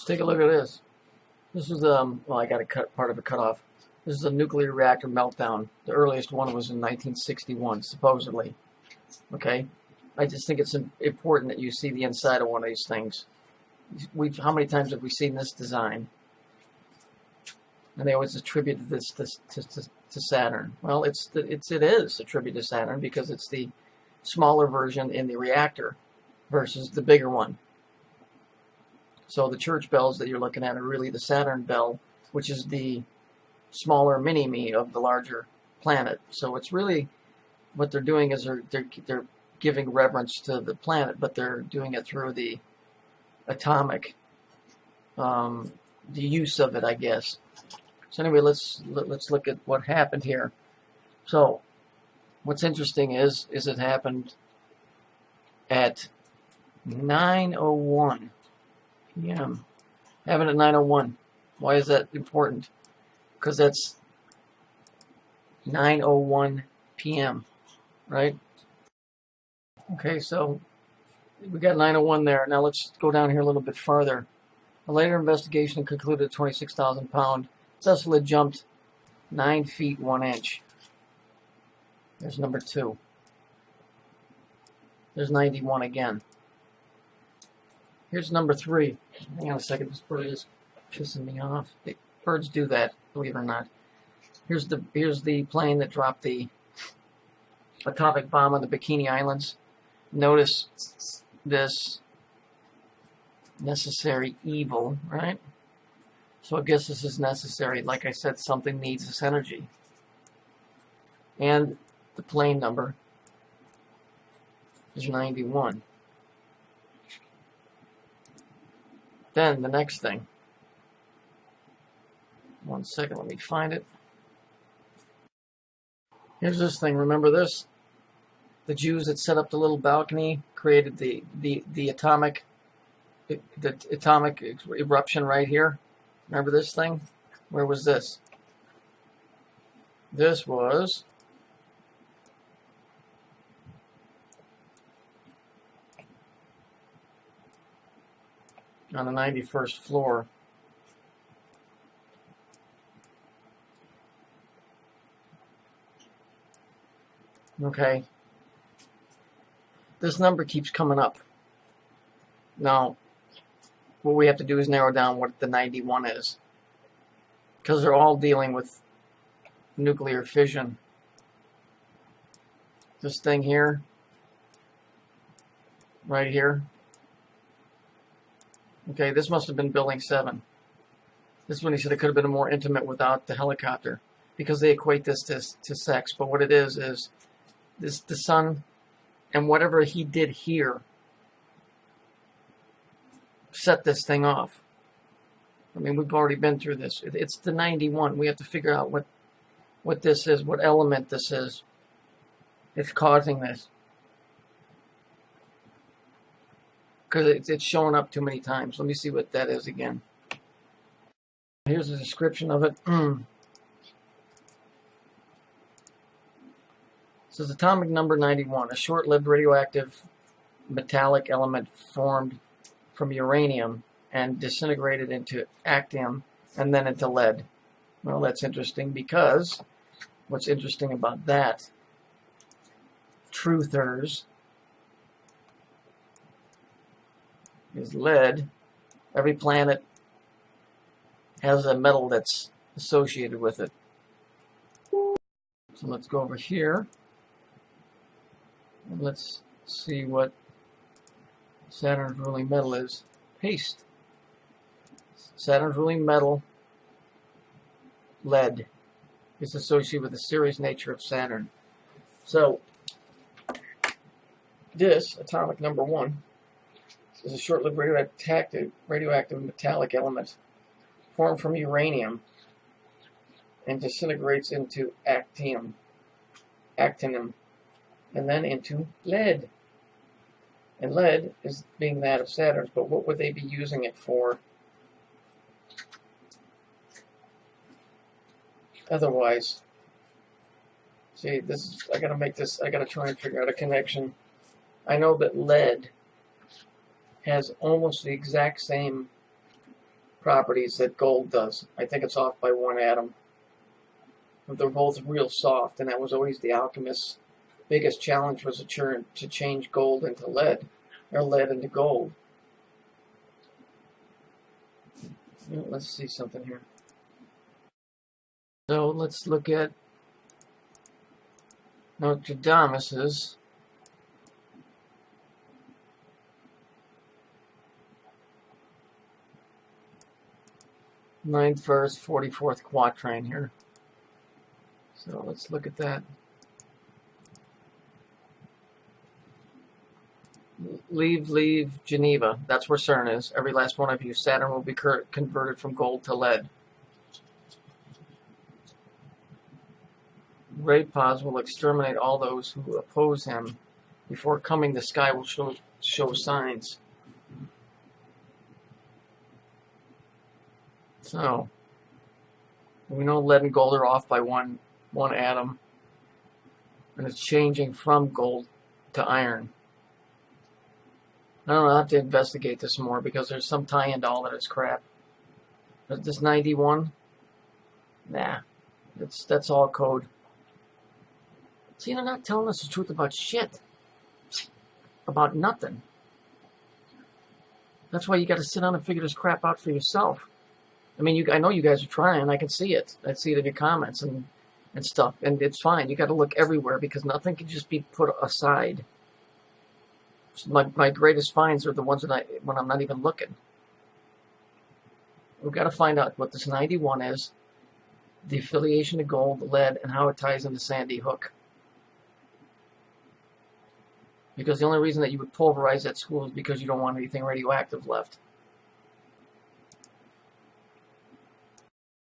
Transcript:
Let's take a look at this. This is well, I got part of it cut off. This is a nuclear reactor meltdown. The earliest one was in 1961, supposedly. Okay, I just think it's important that you see the inside of one of these things. How many times have we seen this design? And they always attribute this to Saturn. Well, it is attributed to Saturn because it's the smaller version in the reactor versus the bigger one. So the church bells that you're looking at are really the Saturn bell, which is the smaller mini-me of the larger planet. So it's really what they're doing is they're giving reverence to the planet, but they're doing it through the atomic, the use of it, I guess. So anyway, let's look at what happened here. So what's interesting is it happened at 9:01 p.m. Happened at 9:01. Why is that important? Because that's 9:01 p.m. right? Okay, so we got 9:01 there. Now let's go down here a little bit farther. A later investigation concluded 26,000 pound. Tesla jumped 9 feet 1 inch. There's number 2. There's 91 again. Here's number 3. Hang on a second, this bird is pissing me off. Birds do that, believe it or not. Here's the plane that dropped the atomic bomb on the Bikini Islands. Notice this necessary evil, right? So I guess this is necessary. Like I said, something needs this energy. And the plane number is 91. Then the next thing. 1 second, let me find it. Here's this thing. Remember this? The Jews that set up the little balcony created the atomic eruption right here. Remember this thing? Where was this? This was on the 91st floor. Okay. This number keeps coming up. Now, what we have to do is narrow down what the 91 is, because they're all dealing with nuclear fission. This thing here, right here. Okay, this must have been Building 7. This is when he said it could have been more intimate without the helicopter, because they equate this to sex. But what it is this the sun, and whatever he did here set this thing off. I mean, we've already been through this. It's the 91. We have to figure out what this is, what element this is. It's causing this. Because it's showing up too many times. Let me see what that is again. Here's a description of it. It says atomic number 91, a short-lived radioactive metallic element formed from uranium and disintegrated into actinium and then into lead. Well, that's interesting because what's interesting about that, truthers, is lead. Every planet has a metal that's associated with it. So let's go over here and let's see what Saturn's ruling metal is. Paste. Saturn's ruling metal, lead, is associated with the serious nature of Saturn. So this, atomic number 1, is a short-lived radioactive metallic element formed from uranium and disintegrates into actinium, and then into lead. And lead is being that of Saturn's, but what would they be using it for otherwise? See, this is, I gotta try and figure out a connection. I know that lead has almost the exact same properties that gold does. I think it's off by 1 atom. But they're both real soft, and that was always the alchemist's biggest challenge, was to change gold into lead, or lead into gold. Let's see something here. So let's look at Notre Dame's. Ninth verse, 44th quatrain here. So let's look at that. Leave Geneva. That's where CERN is. Every last one of you. Saturn will be converted from gold to lead. Great pause will exterminate all those who oppose him. Before coming, the sky will show signs. So, we know lead and gold are off by one atom, and it's changing from gold to iron. I don't know, I'll have to investigate this more because there's some tie-in to all of this crap. But this 91, nah, that's all code. See, they're not telling us the truth about shit. About nothing. That's why you got to sit down and figure this crap out for yourself. I mean, I know you guys are trying. I can see it. I see it in your comments and stuff. And it's fine. You got to look everywhere because nothing can just be put aside. So my greatest finds are the ones that when I'm not even looking. We've got to find out what this 91 is, the affiliation to gold, lead, and how it ties into Sandy Hook. Because the only reason that you would pulverize that school is because you don't want anything radioactive left.